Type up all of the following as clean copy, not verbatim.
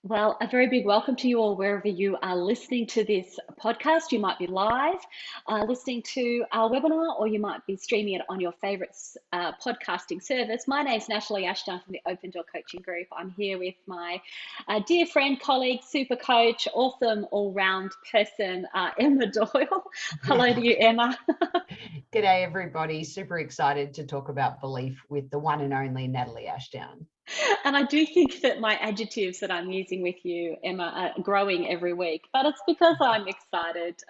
Well, a very big welcome to you all wherever you are listening to this podcast. You might be live listening to our webinar, or you might be streaming it on your favorite podcasting service. My name's Natalie Ashdown from the Open Door Coaching Group. I'm here with my dear friend, colleague, super coach, awesome all-round person, Emma Doyle. Hello to you, Emma. G'day, everybody. Super excited to talk about belief with the one and only Natalie Ashdown. And I do think that my adjectives that I'm using with you, Emma, are growing every week. But it's because I'm excited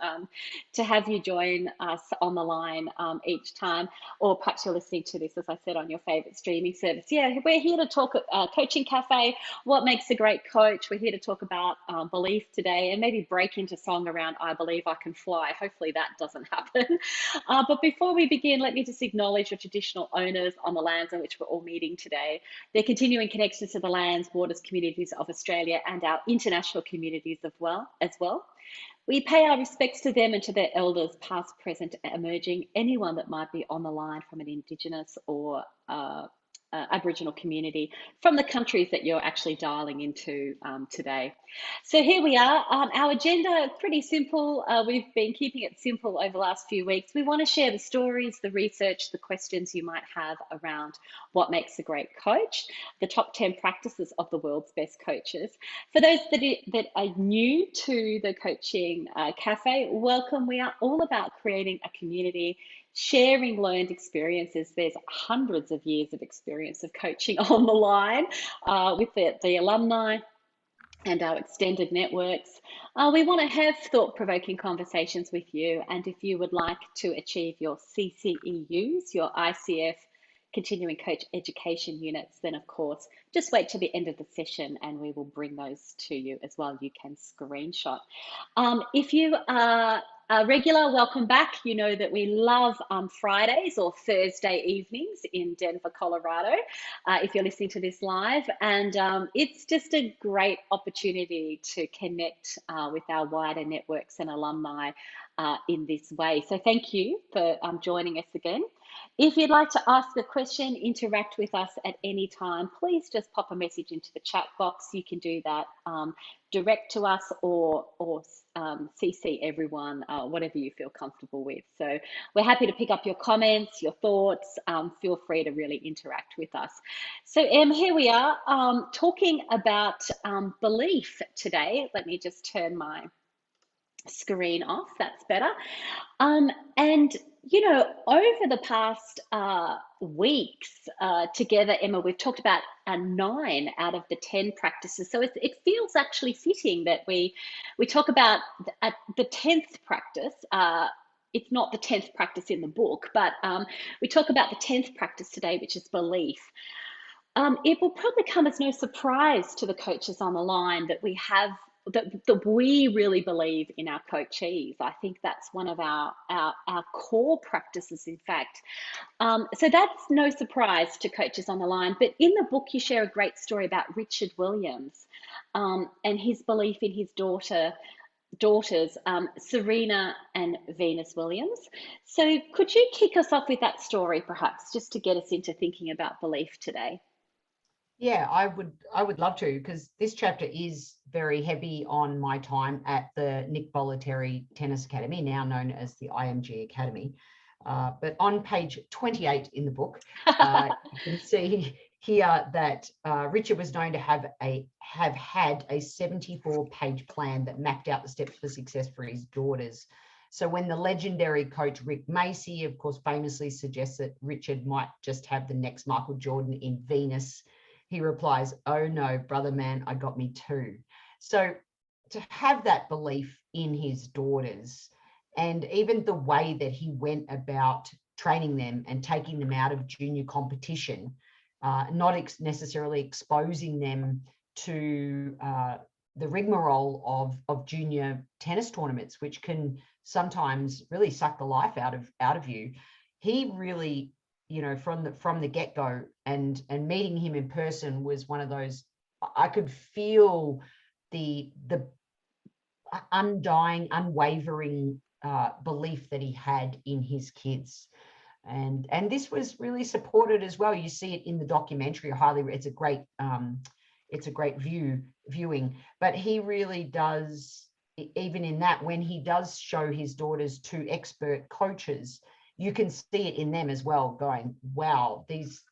to have you join us on the line each time, or perhaps you're listening to this, as I said, on your favorite streaming service. Yeah, we're here to talk at Coaching Cafe, what makes a great coach. We're here to talk about belief today, and maybe break into song around I Believe I Can Fly. Hopefully that doesn't happen. But before we begin, let me just acknowledge the traditional owners on the lands on which we're all meeting today. Their continuing connections to the lands, waters, communities of Australia and our international communities as well. We pay our respects to them and to their elders, past, present, emerging, anyone that might be on the line from an Indigenous or Aboriginal community from the countries that you're actually dialing into today. So here we are. Our agenda, pretty simple. We've been keeping it simple over the last few weeks. We want to share the stories, the research, the questions you might have around what makes a great coach, the top 10 practices of the world's best coaches. For those that are new to the Coaching Cafe, welcome. We are all about creating a community, sharing learned experiences. There's hundreds of years of experience of coaching on the line with the alumni and our extended networks. We want to have thought-provoking conversations with you. And if you would like to achieve your CCEUs, your ICF continuing coach education units, then of course, just wait till the end of the session and we will bring those to you as well. You can screenshot. If you are a regular, welcome back. You know that we love Fridays or Thursday evenings in Denver, Colorado, if you're listening to this live. And it's just a great opportunity to connect with our wider networks and alumni in this way. So thank you for joining us again. If you'd like to ask a question, interact with us at any time, please just pop a message into the chat box. You can do that direct to us or CC everyone, whatever you feel comfortable with. So we're happy to pick up your comments, your thoughts. Feel free to really interact with us. So Em, here we are talking about belief today. Let me just turn my screen off. That's better. And you know, over the past weeks together, Emma, we've talked about 9 out of the 10 practices. So it feels actually fitting that we talk about the 10th practice. It's not the 10th practice in the book, but we talk about the 10th practice today, which is belief. It will probably come as no surprise to the coaches on the line that we have that we really believe in our coachees. I think that's one of our core practices, in fact. So that's no surprise to coaches on the line. But in the book, you share a great story about Richard Williams and his belief in his daughters, Serena and Venus Williams. So could you kick us off with that story, perhaps, just to get us into thinking about belief today? Yeah, I would love to, because this chapter is very heavy on my time at the Nick Bollettieri Tennis Academy, now known as the IMG Academy. But on page 28 in the book, you can see here that Richard was known to have had a 74-page plan that mapped out the steps for success for his daughters. So when the legendary coach Rick Macci, of course, famously suggests that Richard might just have the next Michael Jordan in Venus, he replies, "Oh no, brother man, I got me too." So to have that belief in his daughters, and even the way that he went about training them and taking them out of junior competition, not necessarily exposing them to the rigmarole of junior tennis tournaments, which can sometimes really suck the life out of you. He really, you know, from the get-go, and meeting him in person was one of those. I could feel the undying, unwavering belief that he had in his kids, and this was really supported as well. You see it in the documentary. It's a great it's a great viewing. But he really does, even in that, when he does show his daughters to expert coaches, you can see it in them as well, going, wow, these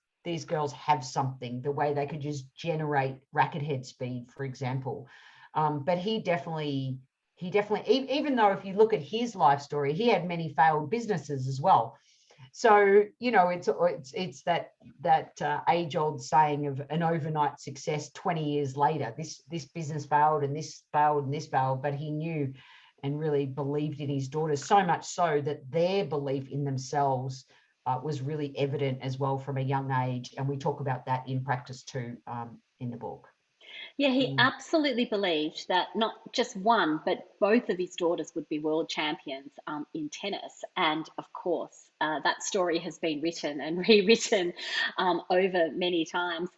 girls have something, the way they could just generate racket head speed, for example. But he definitely, even though if you look at his life story, he had many failed businesses as well. So, you know, it's that age old saying of an overnight success 20 years later. This business failed, and this failed, and this failed, but he knew and really believed in his daughters, so much so that their belief in themselves was really evident as well from a young age. And we talk about that in practice too, in the book. Yeah, he Mm. absolutely believed that not just one, but both of his daughters would be world champions in tennis. And of course, that story has been written and rewritten over many times.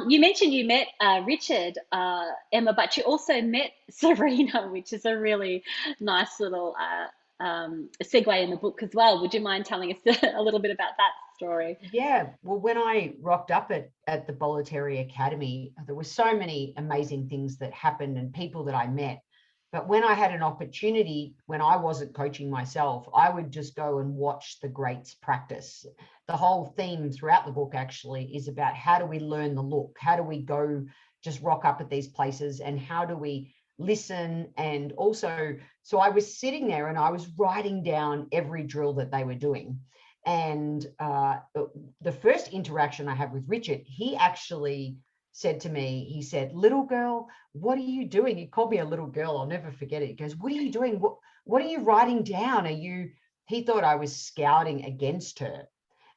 You mentioned you met Richard, Emma, but you also met Serena, which is a really nice little segue in the book as well. Would you mind telling us a little bit about that story? Yeah, well, when I rocked up at the Bollettieri Academy, there were so many amazing things that happened and people that I met. But when I had an opportunity, when I wasn't coaching myself, I would just go and watch the greats practice. The whole theme throughout the book actually is about how do we learn the look? How do we go just rock up at these places, and how do we listen? And also, so I was sitting there and I was writing down every drill that they were doing. And the first interaction I had with Richard, he actually said to me, he said, "Little girl, what are you doing?" He called me a little girl. I'll never forget it. He goes, "What are you doing? What are you writing down? Are you?" He thought I was scouting against her,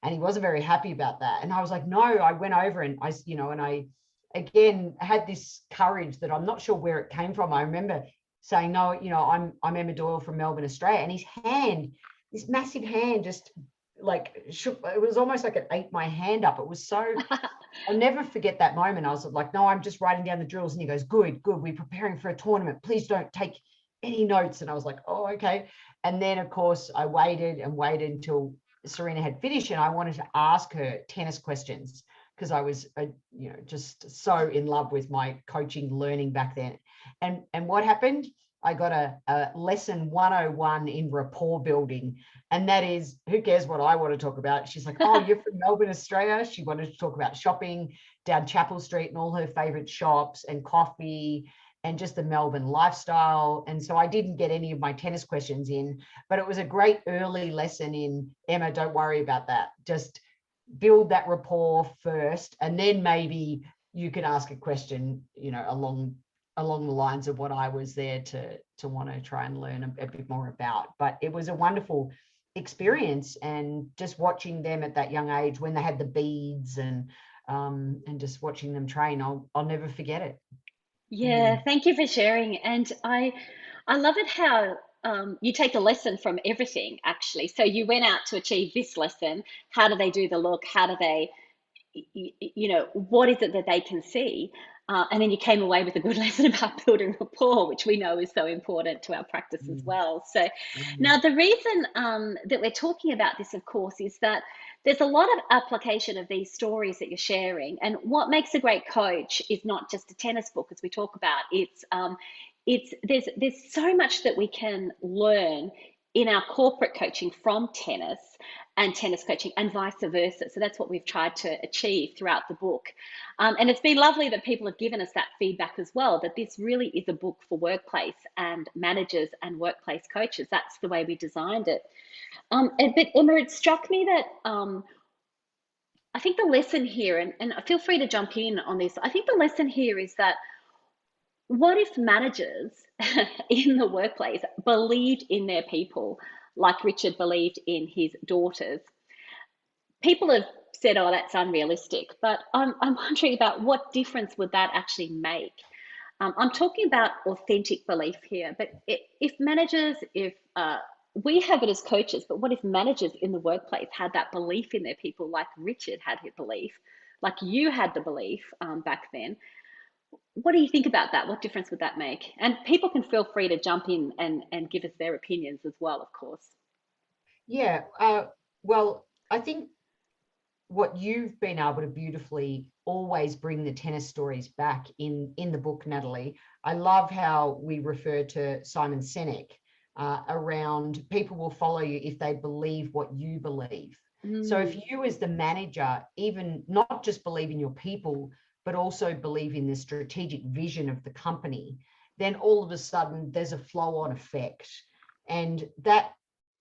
and he wasn't very happy about that. And I was like, "No." I went over and I again had this courage that I'm not sure where it came from. I remember saying, "No, I'm Emma Doyle from Melbourne, Australia," and his hand, this massive hand, just like shook. It was almost like it ate my hand up. It was so, I'll never forget that moment. I was like, "No, I'm just writing down the drills." And he goes, good, we're preparing for a tournament, please don't take any notes. And I was like, "Oh, okay." And then of course I waited and waited until Serena had finished, and I wanted to ask her tennis questions because I was just so in love with my coaching learning back then. And what happened, I got a lesson 101 in rapport building. And that is, who cares what I want to talk about? She's like, "Oh, you're from Melbourne, Australia." She wanted to talk about shopping down Chapel Street and all her favorite shops and coffee and just the Melbourne lifestyle. And so I didn't get any of my tennis questions in, but it was a great early lesson in, Emma, don't worry about that. Just build that rapport first, and then maybe you can ask a question, along the lines of what I was there to want to try and learn a bit more about. But it was a wonderful experience, and just watching them at that young age when they had the beads and just watching them train, I'll never forget it. Yeah, Mm. thank you for sharing. And I love it how you take a lesson from everything, actually. So you went out to achieve this lesson. How do they do the look? How do they, what is it that they can see? And then you came away with a good lesson about building rapport, which we know is so important to our practice as Mm. well. So Mm. now the reason that we're talking about this, of course, is that there's a lot of application of these stories that you're sharing. And what makes a great coach is not just a tennis book, as we talk about. It's there's so much that we can learn in our corporate coaching from tennis and tennis coaching and vice versa. So that's what we've tried to achieve throughout the book. And it's been lovely that people have given us that feedback as well, that this really is a book for workplace and managers and workplace coaches. That's the way we designed it. But Emma, it struck me that I think the lesson here, and feel free to jump in on this, I think the lesson here is that what if managers in the workplace believed in their people like Richard believed in his daughters? People have said, "Oh, that's unrealistic," but I'm wondering about what difference would that actually make? I'm talking about authentic belief here, but if managers, if we have it as coaches, but what if managers in the workplace had that belief in their people, like Richard had his belief, like you had the belief back then? What do you think about that? What difference would that make? And people can feel free to jump in and give us their opinions as well, of course. Yeah. Well, I think what you've been able to beautifully always bring the tennis stories back in the book, Natalie. I love how we refer to Simon Sinek around people will follow you if they believe what you believe. So if you as the manager, even not just believe in your people, but also believe in the strategic vision of the company, then all of a sudden there's a flow-on effect. And that,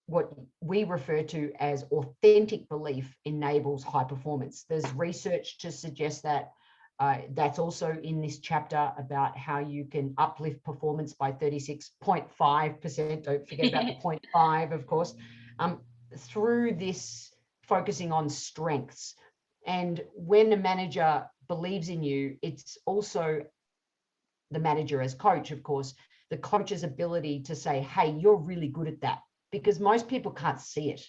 what we refer to as authentic belief, enables high performance. There's research to suggest that. That's also in this chapter about how you can uplift performance by 36.5%. Don't forget about the 0.5, of course, through this focusing on strengths. And when a manager believes in you, it's also the manager as coach, of course, the coach's ability to say, hey, you're really good at that, because most people can't see it.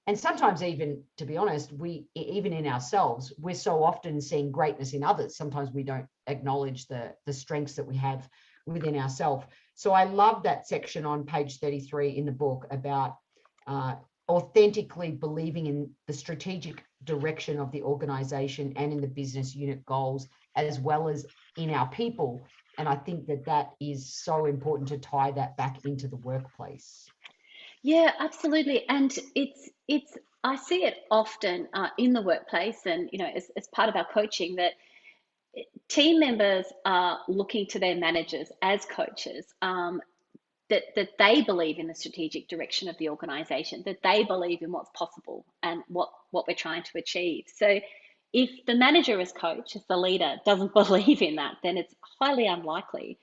And sometimes even, to be honest, we, even in ourselves, we're so often seeing greatness in others. Sometimes we don't acknowledge the strengths that we have within ourselves. So I love that section on page 33 in the book about authentically believing in the strategic direction of the organization and in the business unit goals, as well as in our people. And I think that that is so important to tie that back into the workplace. Yeah, absolutely. And it's I see it often in the workplace, and as part of our coaching, that team members are looking to their managers as coaches, that they believe in the strategic direction of the organization, that they believe in what's possible and what we're trying to achieve. So if the manager as coach, if the leader doesn't believe in that, then it's highly unlikely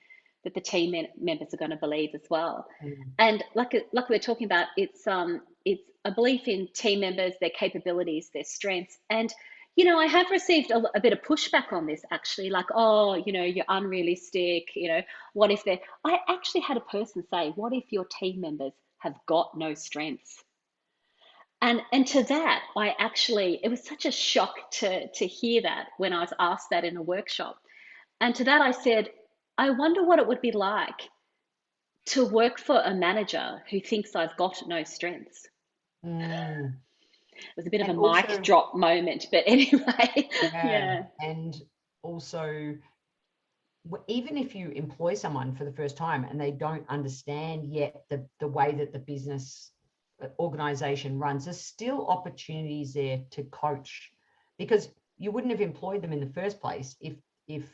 that the team members are going to believe as well. And like we're talking about, it's a belief in team members, their capabilities, their strengths. And I have received a bit of pushback on this, actually, like, oh, you're unrealistic. What if they're, I actually had a person say, what if your team members have got no strengths? And to that, it was such a shock to hear that when I was asked that in a workshop. And to that, I said, I wonder what it would be like to work for a manager who thinks I've got no strengths. It was a bit of And a mic also, drop moment, but anyway, yeah. And also, even if you employ someone for the first time and they don't understand yet the way that the business organization runs, there's still opportunities there to coach, because you wouldn't have employed them in the first place if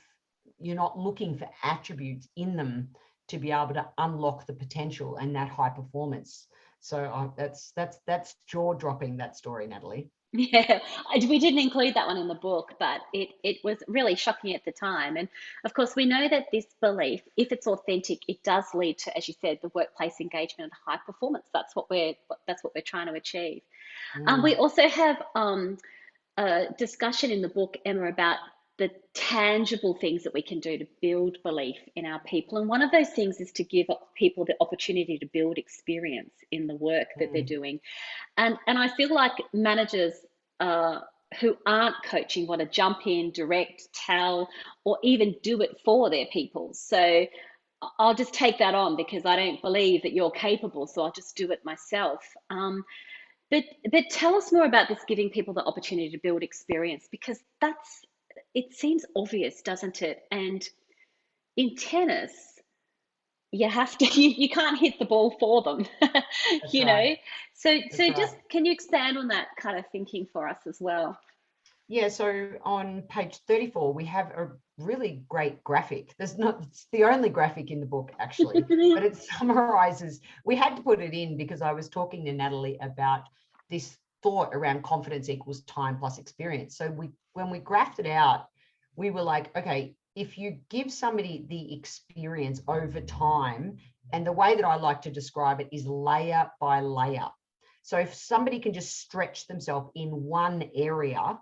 you're not looking for attributes in them to be able to unlock the potential and that high performance. So that's jaw-dropping, that story, Natalie. Yeah, we didn't include that one in the book, but it was really shocking at the time. And of course, we know that this belief, if it's authentic, it does lead to, as you said, the workplace engagement and high performance. That's what we're trying to achieve. We also have a discussion in the book, Emma, about the tangible things that we can do to build belief in our people. And one of those things is to give people the opportunity to build experience in the work that they're doing. And I feel like managers who aren't coaching want to jump in, direct, tell, or even do it for their people. So I'll just take that on because I don't believe that you're capable, so I'll just do it myself. But tell us more about this, giving people the opportunity to build experience, because it seems obvious, doesn't it? And in tennis, you have to you can't hit the ball for them. That's right. So That's right. just, can you expand on that kind of thinking for us as well? Yeah, so on page 34, we have a really great graphic. It's the only graphic in the book, actually, but it summarizes. We had to put it in because I was talking to Natalie about this thought around confidence equals time plus experience. So when we graphed it out, we were like, okay, if you give somebody the experience over time, and the way that I like to describe it is layer by layer. So if somebody can just stretch themselves in one area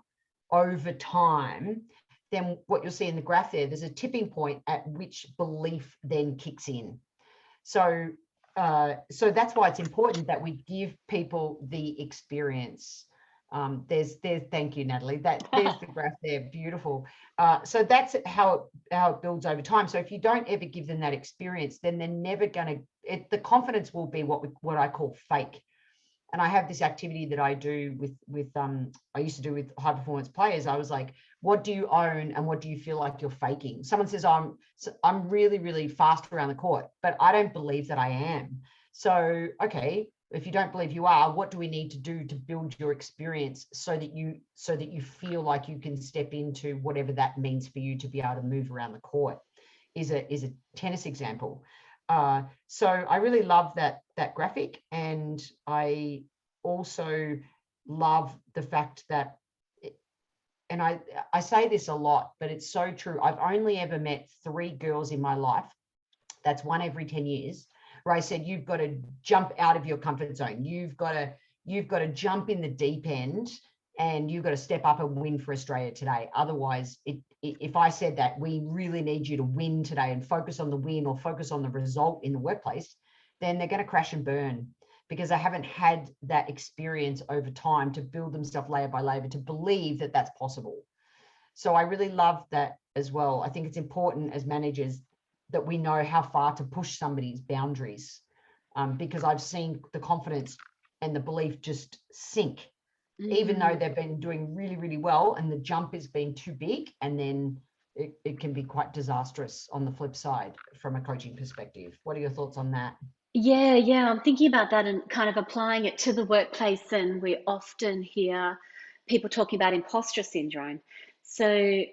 over time, then what you'll see in the graph there's a tipping point at which belief then kicks in. So that's why it's important that we give people the experience. There's thank you, Natalie. There's the graph there, beautiful. So that's how it builds over time. So if you don't ever give them that experience, then they're never going to. The confidence will be what I call fake. And I have this activity that I do with I used to do with high performance players. I was like, what do you own and what do you feel like you're faking? Someone says, I'm really, really fast around the court, but I don't believe that I am. So, okay, if you don't believe you are, what do we need to do to build your experience so that you feel like you can step into whatever that means for you to be able to move around the court? Is a tennis example. So I really love that graphic, and I also love the fact that, and I say this a lot, but it's so true. I've only ever met 3 girls in my life, that's one every 10 years, where I said, you've got to jump out of your comfort zone. You've got to jump in the deep end, and you've got to step up and win for Australia today. Otherwise, if I said that we really need you to win today and focus on the win or focus on the result in the workplace, then they're going to crash and burn, because they haven't had that experience over time to build themselves layer by layer to believe that that's possible. So I really love that as well. I think it's important as managers that we know how far to push somebody's boundaries, because I've seen the confidence and the belief just sink, even though they've been doing really, really well, and the jump has been too big, and then it can be quite disastrous on the flip side from a coaching perspective. What are your thoughts on that? Yeah, I'm thinking about that and kind of applying it to the workplace. And we often hear people talking about imposter syndrome. So,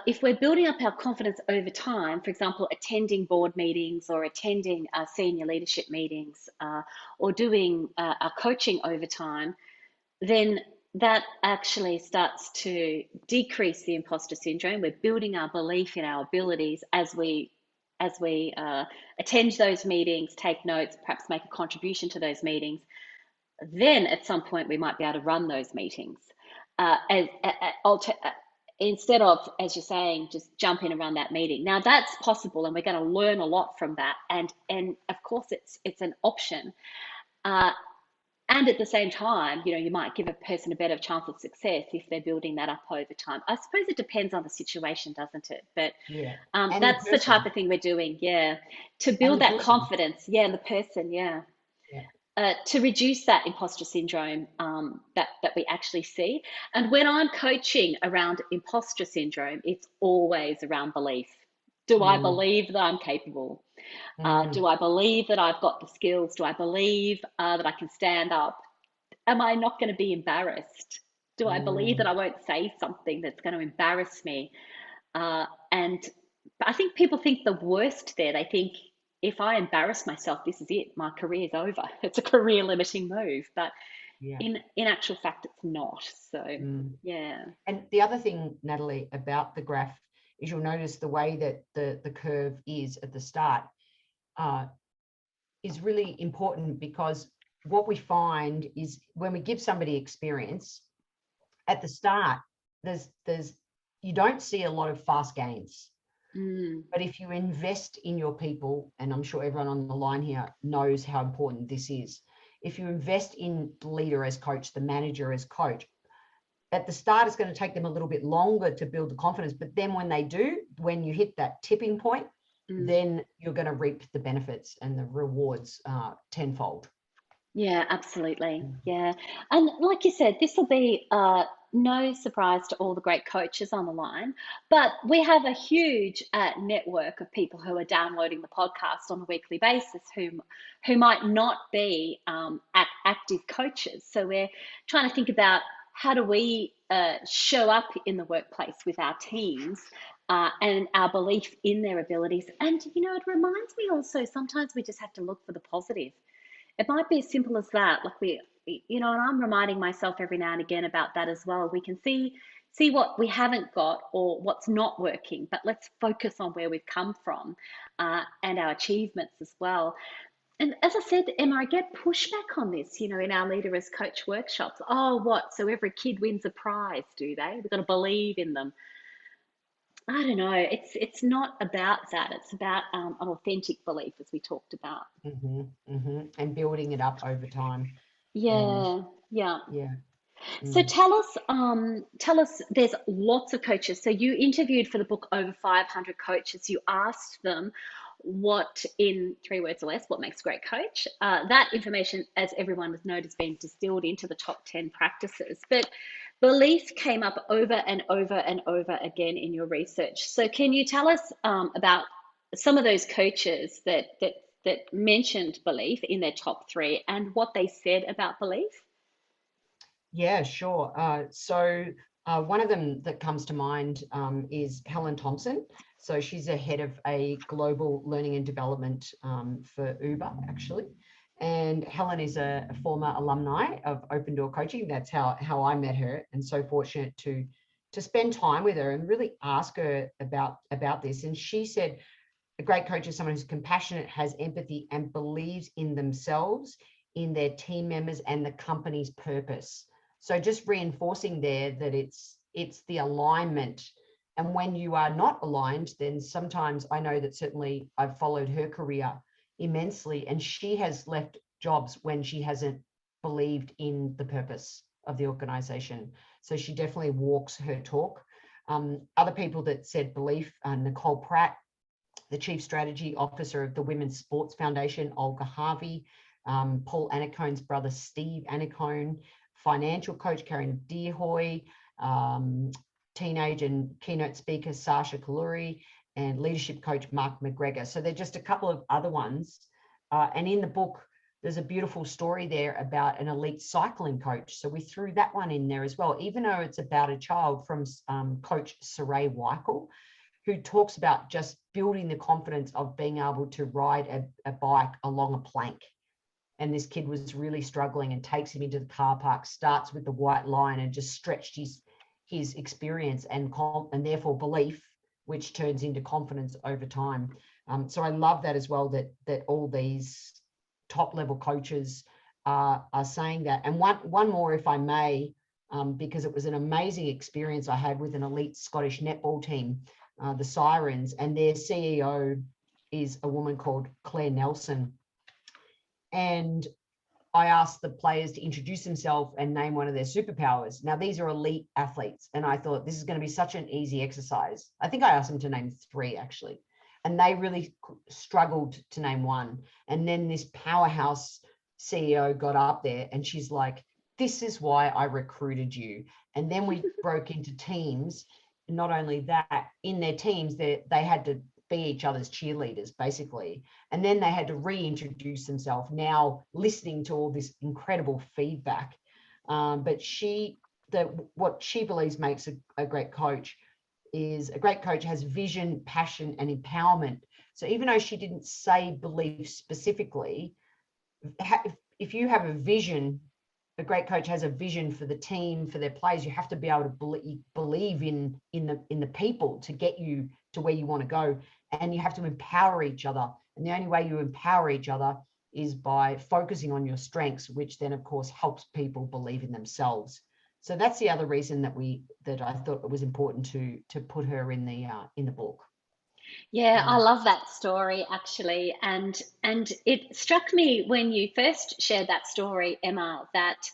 if we're building up our confidence over time, for example, attending board meetings or attending senior leadership meetings, or doing our coaching over time, then that actually starts to decrease the imposter syndrome. We're building our belief in our abilities as we attend those meetings, take notes, perhaps make a contribution to those meetings. Then at some point we might be able to run those meetings, instead of, as you're saying, just jumping around that meeting. Now that's possible, and we're going to learn a lot from that. And of course it's an option. And at the same time, you might give a person a better chance of success if they're building that up over time. I suppose it depends on the situation, doesn't it? But Yeah. that's the type of thing we're doing, yeah, to build that confidence, yeah, in the person, yeah. To reduce that imposter syndrome that we actually see. And when I'm coaching around imposter syndrome, it's always around belief. Do I believe that I'm capable? Do I believe that I've got the skills? Do I believe that I can stand up? Am I not going to be embarrassed? Do I believe that I won't say something that's going to embarrass me? And I think people think the worst there. They think, if I embarrass myself, this is it. My career's over. It's a career limiting move. But in actual fact, it's not. So, yeah. And the other thing, Natalie, about the graph is you'll notice the way that the curve is at the start is really important, because what we find is when we give somebody experience at the start, there's you don't see a lot of fast gains. But if you invest in your people, and I'm sure everyone on the line here knows how important this is, if you invest in the leader as coach, the manager as coach, at the start it's going to take them a little bit longer to build the confidence, but then when they do, when you hit that tipping point, then you're going to reap the benefits and the rewards tenfold. Yeah, absolutely. Yeah. And like you said, this will be no surprise to all the great coaches on the line, but we have a huge network of people who are downloading the podcast on a weekly basis who might not be active coaches. So we're trying to think about, how do we show up in the workplace with our teams, and our belief in their abilities. And, it reminds me also, sometimes we just have to look for the positive. It might be as simple as that. Like and I'm reminding myself every now and again about that as well. We can see what we haven't got or what's not working, but let's focus on where we've come from, and our achievements as well. And as I said, Emma, I get pushback on this, in our Leader as Coach workshops. Oh, what? So every kid wins a prize, do they? We've got to believe in them. I don't know. It's not about that. It's about an authentic belief, as we talked about. And building it up over time. Yeah. So Mm. tell us. There's lots of coaches. So you interviewed for the book over 500 coaches. You asked them, what, in 3 words or less, what makes a great coach. That information, as everyone has known, has been distilled into the top 10 practices. But belief came up over and over and over again in your research. So can you tell us about some of those coaches that mentioned belief in their top three and what they said about belief? Yeah, sure. One of them that comes to mind is Helen Thompson. So she's a head of a global learning and development for Uber, actually. And Helen is a former alumni of Open Door Coaching. That's how I met her, and so fortunate to spend time with her and really ask her about this. And she said, a great coach is someone who's compassionate, has empathy, and believes in themselves, in their team members, and the company's purpose. So just reinforcing there that it's the alignment. And when you are not aligned, then sometimes, I know that certainly I've followed her career immensely, and she has left jobs when she hasn't believed in the purpose of the organization. So she definitely walks her talk. Other people that said belief, Nicole Pratt, the Chief Strategy Officer of the Women's Sports Foundation, Olga Harvey, Paul Anacone's brother, Steve Anacone, financial coach, Karen Deerhoy, teenage and keynote speaker, Sasha Kaluri, and leadership coach, Mark McGregor. So they're just a couple of other ones. And in the book, there's a beautiful story there about an elite cycling coach. So we threw that one in there as well, even though it's about a child, from coach Saray Weichel, who talks about just building the confidence of being able to ride a bike along a plank. And this kid was really struggling and takes him into the car park, starts with the white line, and just stretched his experience and therefore belief, which turns into confidence over time. So I love that as well, that all these top level coaches are saying that. And one more, if I may, because it was an amazing experience I had with an elite Scottish netball team, the Sirens, and their CEO is a woman called Claire Nelson. And I asked the players to introduce themselves and name one of their superpowers. Now, these are elite athletes, and I thought this is going to be such an easy exercise. I think I asked them to name 3, actually, and they really struggled to name one. And then this powerhouse CEO got up there, and she's like, "This is why I recruited you." And then we broke into teams. Not only that, in their teams, they had to be each other's cheerleaders, basically. And then they had to reintroduce themselves, now listening to all this incredible feedback. But what she believes makes a great coach is a great coach has vision, passion, and empowerment. So even though she didn't say belief specifically, if you have a vision, a great coach has a vision for the team, for their players. You have to be able to believe in the people to get you to where you want to go, and you have to empower each other. And the only way you empower each other is by focusing on your strengths, which then, of course, helps people believe in themselves. So that's the other reason that I thought it was important to put her in the book. Yeah, I love that story actually, and it struck me when you first shared that story, Emma, that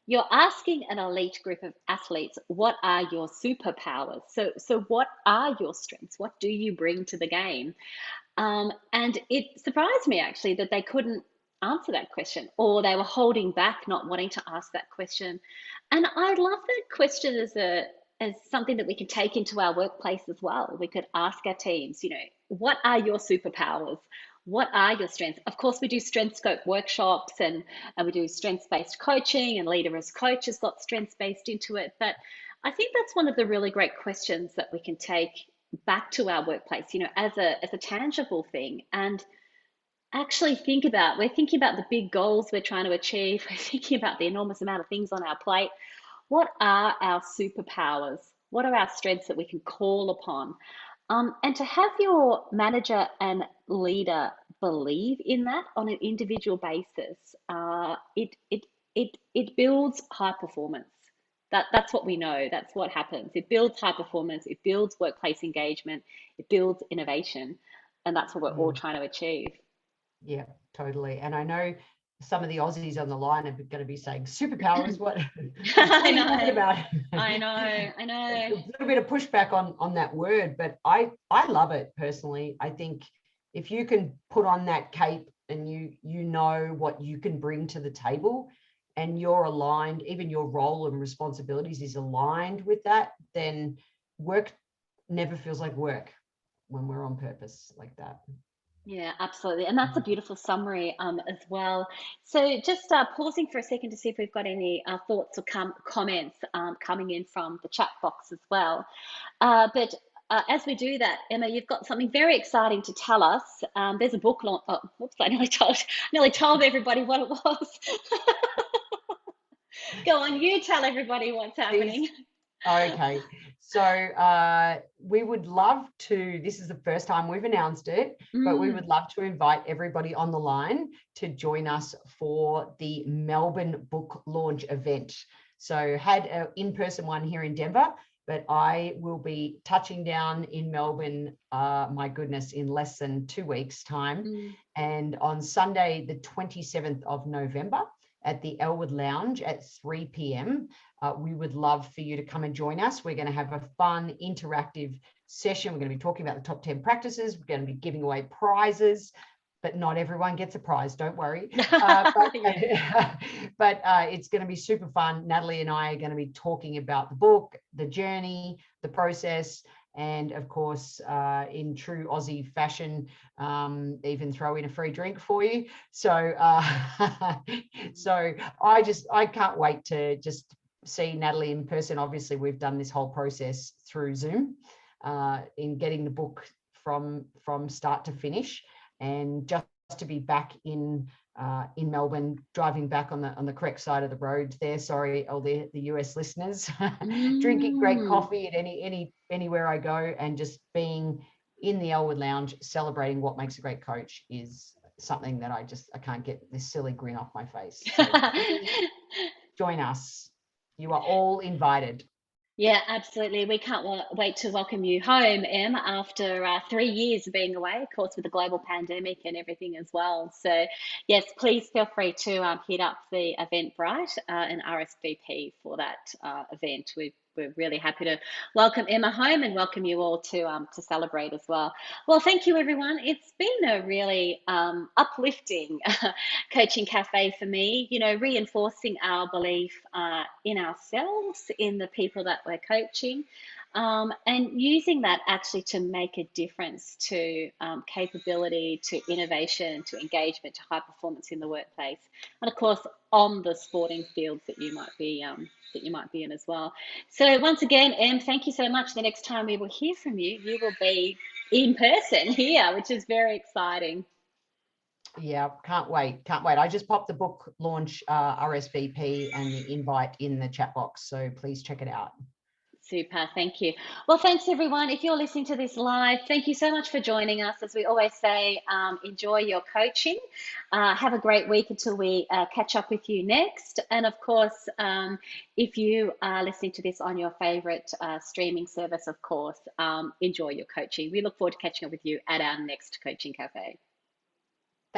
you're asking an elite group of athletes, what are your superpowers? So what are your strengths? What do you bring to the game? And it surprised me actually that they couldn't answer that question, or they were holding back, not wanting to ask that question. And I love that question as something that we can take into our workplace as well. We could ask our teams, what are your superpowers? What are your strengths? Of course, we do strength scope workshops, and we do strengths-based coaching, and Leader as Coach has got strengths-based into it. But I think that's one of the really great questions that we can take back to our workplace, as a tangible thing, and actually we're thinking about the big goals we're trying to achieve. We're thinking about the enormous amount of things on our plate. What are our superpowers? What are our strengths that we can call upon? And to have your manager and leader believe in that on an individual basis, it builds high performance. That's what we know. That's what happens. It builds high performance. It builds workplace engagement. It builds innovation, and that's what we're all trying to achieve. Yeah, totally. And I know some of the Aussies on the line are going to be saying, superpowers, what are you talking about? I know. A little bit of pushback on that word, but I love it personally. I think if you can put on that cape and you know what you can bring to the table, and you're aligned, even your role and responsibilities is aligned with that, then work never feels like work when we're on purpose like that. Yeah, absolutely. And that's a beautiful summary as well. So just pausing for a second to see if we've got any thoughts or comments coming in from the chat box as well. But as we do that, Emma, you've got something very exciting to tell us. There's a book launch. Oh, whoops, nearly told everybody what it was. Go on, you tell everybody what's happening. Okay, so we would love to, this is the first time we've announced it, but we would love to invite everybody on the line to join us for the Melbourne book launch event. So had an in-person one here in Denver, but I will be touching down in Melbourne, my goodness, in less than 2 weeks' time. And on Sunday, the 27th of November, at the Elwood Lounge at 3 p.m. We would love for you to come and join us. We're going to have a fun, interactive session. We're going to be talking about the top 10 practices. We're going to be giving away prizes, but not everyone gets a prize, don't worry. But it's going to be super fun. Natalie and I are going to be talking about the book, the journey, the process, and of course, in true Aussie fashion, even throw in a free drink for you. So, so I can't wait to just see Natalie in person. Obviously, we've done this whole process through Zoom in getting the book from start to finish, and just to be back in Melbourne, driving back on the correct side of the road there. Sorry, all the US listeners. Drinking great coffee at anywhere I go, and just being in the Elwood Lounge celebrating what makes a great coach is something that I can't get this silly grin off my face. So join us. You are all invited. Yeah, absolutely. We can't wait to welcome you home, Em, after 3 years of being away, of course, with the global pandemic and everything as well. So, yes, please feel free to hit up the Eventbrite and RSVP for that event. We're really happy to welcome Emma home and welcome you all to celebrate as well. Well, thank you, everyone. It's been a really uplifting coaching cafe for me, reinforcing our belief in ourselves, in the people that we're coaching, and using that actually to make a difference to capability, to innovation, to engagement, to high performance in the workplace, and of course on the sporting fields that you might be in as well. So once again, Em, thank you so much. The next time we will hear from you, you will be in person here, which is very exciting. Yeah, can't wait. I just popped the book launch RSVP and the invite in the chat box, so please check it out. Super, thank you. Well, thanks everyone. If you're listening to this live, thank you so much for joining us. As we always say, enjoy your coaching. Have a great week until we catch up with you next. And of course, if you are listening to this on your favorite streaming service, of course, enjoy your coaching. We look forward to catching up with you at our next Coaching Cafe.